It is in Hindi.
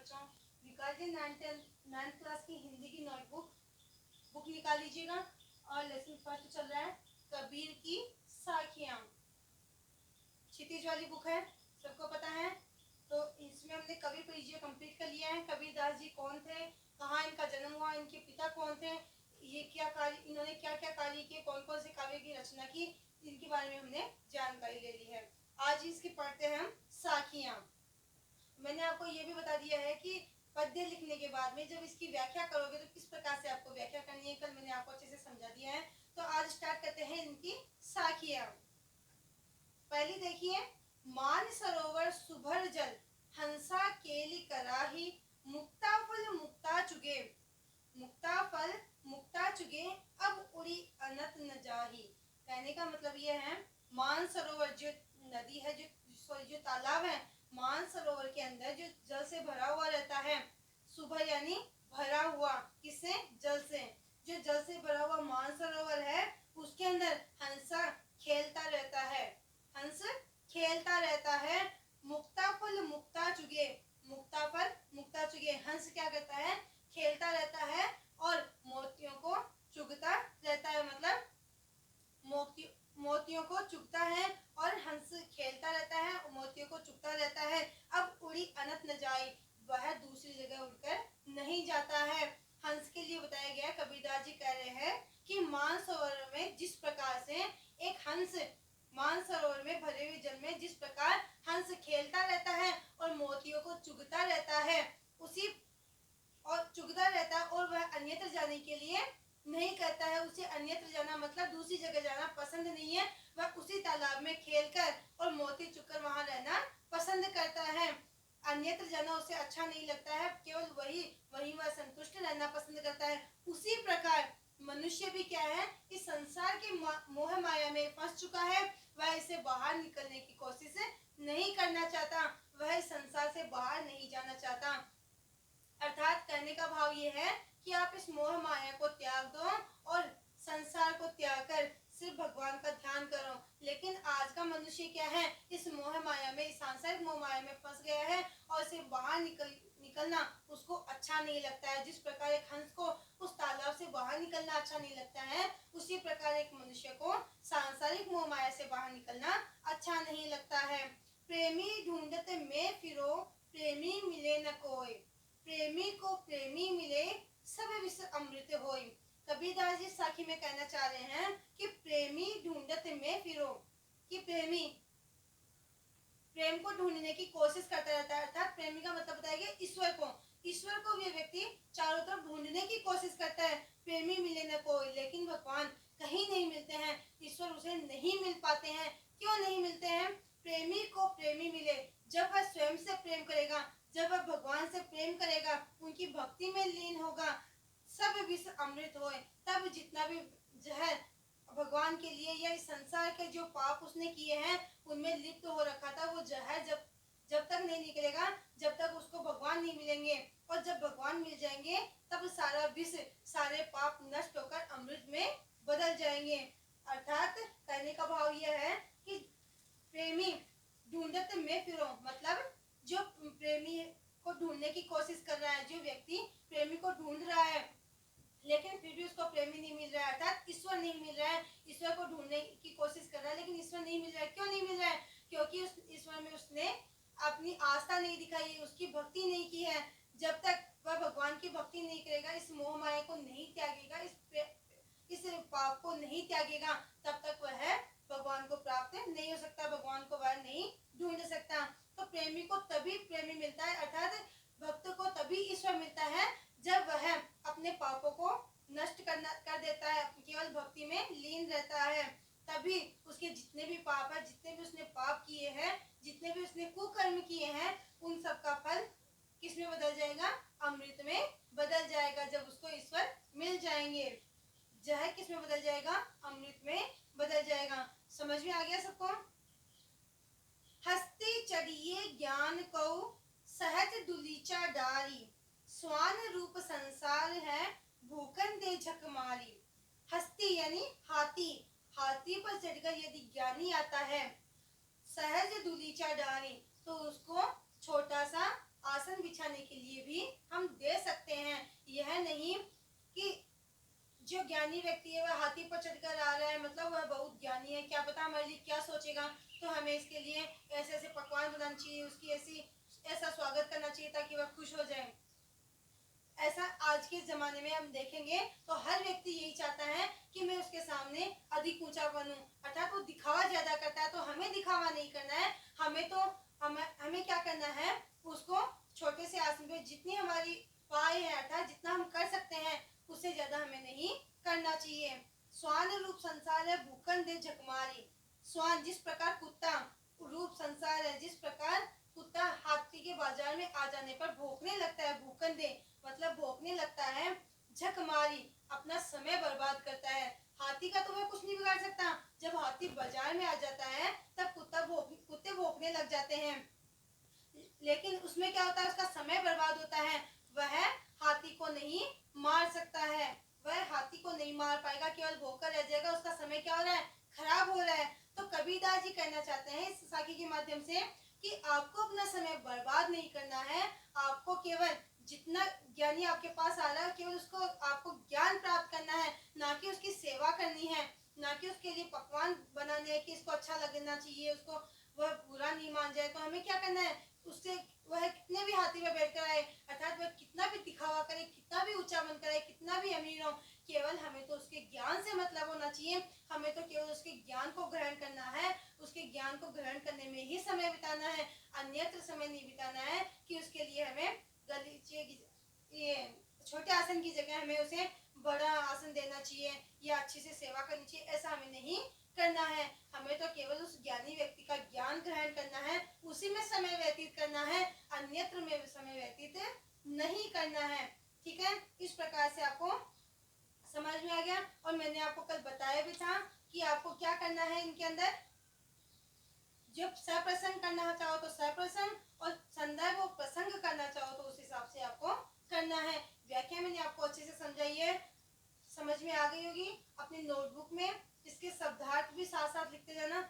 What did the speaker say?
बच्चों, निकालिए नाइन्थ क्लास की हिंदी की बुक निकाल लीजिएगा। और लेसन फर्स्ट चल रहा है कबीर की साखियां। क्षितिज वाली बुक है, सबको पता है। तो इसमें हमने कवि परिचय कंप्लीट कर लिया है। कबीरदास जी कौन थे, कहाँ इनका जन्म हुआ, इनके पिता कौन थे, ये क्या कार्य, इन्होंने क्या क्या कार्य किए, कौन कौन से काव्य की रचना की, इनके बारे में हमने जानकारी ले ली है। आज इसकी पढ़ते हैं हम साखियां। मैंने आपको ये भी बता दिया है कि पद्य लिखने के बाद में जब इसकी व्याख्या करोगे तो किस प्रकार से आपको व्याख्या करनी है, कल मैंने आपको अच्छे से समझा दिया है। तो आज स्टार्ट करते हैं इनकी साखियां। पहली देखिए, मान सरोवर सुभर जल, हंसा केली कराही, मुक्ता फल मुक्ता चुगे, मुक्ता फल मुक्ता चुगे, अब उड़ी अनत न जाही। कहने का मतलब ये है, मान सरोवर जो नदी है, जो तालाब है, मान सरोवर के अंदर जो जल से भरा हुआ रहता है, सुबह यानी भरा हुआ, किससे, जल से, जो जल से भरा हुआ मान सरोवर है उसके अंदर हंसा खेलता रहता है, हंस खेलता रहता है। मुक्ता फल मुक्ता चुगे, मुक्ता फल मुक्ता चुगे, हंस क्या करता है, खेलता रहता है और मोतियों को चुगता रहता है। मतलब मोतियों को चुगता है और हंस खेलता रहता है और मोतियों को चुगता रहता है। अब उड़ी अनत न जाए, वह दूसरी जगह उड़कर नहीं जाता है। हंस के लिए बताया गया, कबीरदास जी कह रहे हैं कि मानसरोवर में जिस प्रकार से एक हंस मानसरोवर में भरे हुए जल में जिस प्रकार हंस खेलता रहता है और मोतियों को चुगता रहता है, उसी और चुगता रहता है और वह अन्यत्र जाने के लिए नहीं करता है। उसे अन्यत्र जाना मतलब दूसरी जगह जाना पसंद नहीं है। वह उसी तालाब में खेलकर और मोती चुगकर वहां रहना पसंद करता है। अन्यत्र जाना उसे अच्छा नहीं लगता है, केवल वही वह संतुष्ट रहना पसंद करता है। उसी प्रकार मनुष्य भी क्या है, इस संसार के मोह माया में फंस चुका है। वह इसे बाहर निकलने की कोशिश नहीं करना चाहता, वह इस संसार से बाहर नहीं जाना चाहता। अर्थात कहने का भाव ये है कि आप इस मोह माया को त्याग दो और संसार को त्याग कर सिर्फ भगवान का ध्यान करो। लेकिन आज का मनुष्य क्या है, इस मोह माया में, इस सांसारिक मोह माया में फंस गया है और इसे बाहर निकलना उसको अच्छा नहीं लगता है। जिस प्रकार एक हंस को उस तालाब से बाहर निकलना अच्छा नहीं लगता है, उसी प्रकार एक मनुष्य को सांसारिक मोह माया से बाहर निकलना अच्छा नहीं लगता है। प्रेमी ढूंढत में फिरो, प्रेमी मिले न कोई, प्रेमी को प्रेमी मिले, सब विष अमृत होय। कबीरदास जी साखी में कहना चाह रहे हैं कि प्रेमी ढूंढत में फिरो, कि प्रेमी प्रेम को ढूंढने की कोशिश करता रहता है। अर्थात प्रेमी का मतलब बताया ईश्वर को, ईश्वर को भी व्यक्ति चारों तरफ ढूंढने की कोशिश करता है। प्रेमी मिले न कोई, लेकिन भगवान कहीं नहीं मिलते हैं, ईश्वर उसे नहीं मिल पाते हैं। क्यों नहीं मिलते हैं? प्रेमी को प्रेमी मिले, जब वह स्वयं से प्रेम करेगा, जब वह भगवान से प्रेम करेगा, उनकी भक्ति में लीन होगा, सब विष अमृत होए। तब जितना भी जहर भगवान के लिए या इस संसार के जो पाप उसने किए हैं उनमें लिप्त हो रखा था, वो जहर जब तक नहीं निकलेगा, जब तक उसको भगवान नहीं मिलेंगे। और जब भगवान मिल जाएंगे तब सारा विष, सारे पाप नष्ट होकर अमृत में बदल जाएंगे। अर्थात कहने का भाव यह है कि प्रेमी ढूंढत में फिरो, मतलब जो प्रेमी को ढूंढने की कोशिश कर रहा है, जो व्यक्ति प्रेमी को ढूंढ रहा है लेकिन फिर भी उसको प्रेमी नहीं मिल रहा है, अर्थात ईश्वर नहीं मिल रहा है, ईश्वर को ढूंढने की कोशिश कर रहा है लेकिन ईश्वर नहीं मिल रहा है। क्यों नहीं मिल रहा है? क्योंकि उस ईश्वर में उसने अपनी आस्था नहीं दिखाई है, उसकी भक्ति नहीं की है। जब तक वह भगवान की भक्ति नहीं करेगा, इस मोह माया को नहीं त्यागेगा, इस पाप को नहीं त्यागेगा, तब तक वह भगवान को प्राप्त नहीं हो सकता, भगवान को वह नहीं ढूंढ सकता। तो प्रेमी को तभी प्रेमी मिलता है, अर्थात भक्त को तभी ईश्वर मिलता है जब वह अपने पापों को नष्ट कर देता है, केवल भक्ति में लीन रहता है। तभी उसके जितने भी पाप है, जितने भी उसने पाप किए हैं, जितने भी उसने कुकर्म किए हैं, उन सब का फल किस में बदल जाएगा? अमृत में बदल जाएगा। जब उसको ईश्वर मिल जाएंगे, जहर किस में बदल जाएगा? अमृत में बदल जाएगा। समझ में आ गया सबको? हस्ती चढ़िए ज्ञान को सहज दुलीचा डारी, स्वान रूप संसार है भूखन दे झक मारी। हस्ती यानी हाथी, हाथी पर चढ़कर यदि ज्ञानी आता है, सहज दुलीचा डारी, तो उसको छोटा सा आसन बिछाने खाने के लिए भी हम दे सकते हैं। यह नहीं कि जो ज्ञानी व्यक्ति है वह हाथी पर चढ़कर आ रहा है, मतलब वह बहुत ज्ञानी है, क्या पता हमारे लिए क्या सोचेगा, तो हमें इसके लिए ऐसे ऐसे पकवान बनाना चाहिए, उसकी ऐसा स्वागत करना चाहिए ताकि वह खुश हो जाए। ऐसा आज के ज़माने में हम देखेंगे तो हर व्यक्ति यही चाहता है कि मैं उसके सामने अधिक ऊंचा बनूं, अर्थात वो दिखावा ज़्यादा करता है। तो हमें दिखावा नहीं करना है, हमें क्या करना है, उसको छोटे से आसन पे जितनी हमारी पाए है, अर्थात जितना हम कर सकते हैं उससे ज़्यादा हमें नहीं करना चाहिए। स्वान रूप संसार है भूखन दे झकमारी। स्वान जिस प्रकार कुत्ता रूप संसार है, जिस प्रकार कुत्ता हाथी के बाजार में आ जाने पर भौंकने लगता है, भूखन दे मतलब भौंकने लगता है, झक मारी अपना समय बर्बाद करता है। हाथी का तो वह कुछ नहीं बिगाड़ सकता, जब हाथी बाजार में आ जाता है तब कुत्ते भौंकने लग जाते हैं, लेकिन उसमें क्या होता है, उसका समय बर्बाद होता है। वह हाथी को नहीं मार सकता है, वह हाथी को नहीं मार पाएगा, केवल भौंकर रह जाएगा, उसका समय क्या हो रहा है, खराब हो रहा है। तो कबीरदास जी कहना चाहते हैं इस साखी के माध्यम से कि आपको अपना समय बर्बाद नहीं करना है, आपको केवल जितना ज्ञानी आपके पास आ रहा है केवल उसको आपको ज्ञान प्राप्त करना है, ना कि उसकी सेवा करनी है, ना कि उसके लिए पकवान बनाने हैं कि इसको अच्छा लगना चाहिए, उसको वह बुरा नहीं मान जाए। तो हमें क्या करना है, उससे वह कितने भी हाथी में बैठ कर आए, अर्थात वह कितना भी दिखावा करे, कितना भी ऊंचा बनकर आए, कितना भी अमीर हो, केवल हमें तो उसके ज्ञान से मतलब होना चाहिए। हमें तो केवल उसके ज्ञान को ग्रहण करना है, उसके ज्ञान को ग्रहण करने में ही समय बिताना है, अन्यत्र समय नहीं बिताना है कि उसके लिए हमें गलीचे ये छोटे आसन की जगह हमें उसे बड़ा आसन देना चाहिए या अच्छी से सेवा करनी चाहिए, ऐसा हमें नहीं करना है। हमें तो केवल उस ज्ञानी व्यक्ति का ज्ञान ग्रहण करना है, उसी में समय व्यतीत करना है, अन्यत्र में समय व्यतीत नहीं करना है। ठीक है, इस प्रकार से आपको समझ में आ गया। और मैंने आपको कल बताया भी था कि आपको क्या करना है इनके अंदर, जब सप्रसंग करना चाहो तो सप्रसंग, और संदर्भ और प्रसंग करना चाहो तो उस हिसाब से आपको करना है। व्याख्या मैंने आपको अच्छे से समझाई है, समझ में आ गई होगी। अपनी नोटबुक में इसके शब्दार्थ भी साथ साथ लिखते जाना,